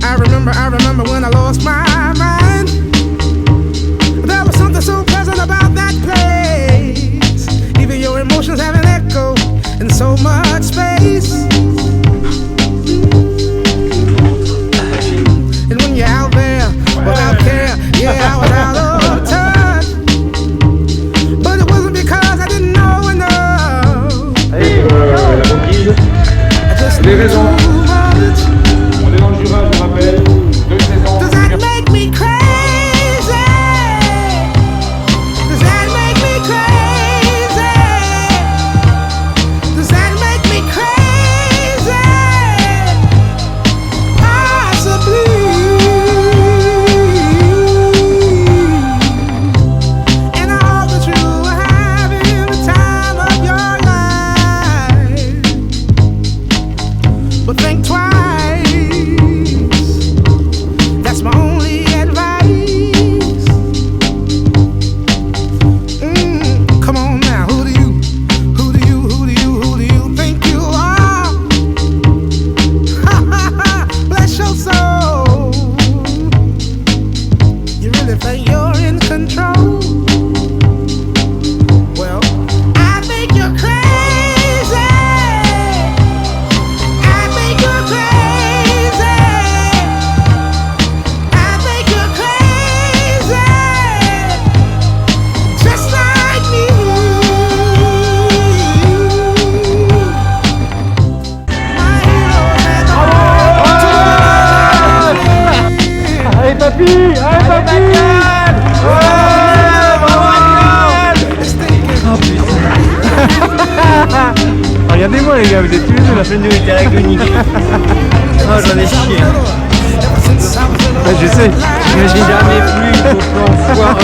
I remember when I lost my mind. There was something so pleasant about that place. Even your emotions have an echo in so much space. And when you're out there without care, yeah, I was out of touch. But it wasn't because I didn't know enough. I just knew too much. On est dans le Jura, je rappelle. 2 saisons. Does that make me crazy? Does that make me crazy? Does that make me crazy? Possibly. And I hope that you are having the time of your life. But think twice. That's my only advice. Come on now, who do you think you are? Bless your soul. You really think you're in control? Well, I think you're crazy. I think you're crazy. I think you're crazy, just like me. My heroes had the heart to Allez papy, allez papy. Regardez-moi les gars, vous êtes tous les deux la fin de était agonique. Oh j'en ai chié. Ever since I was little, Ouais, je sais, mais j'ai jamais vu une GoPro en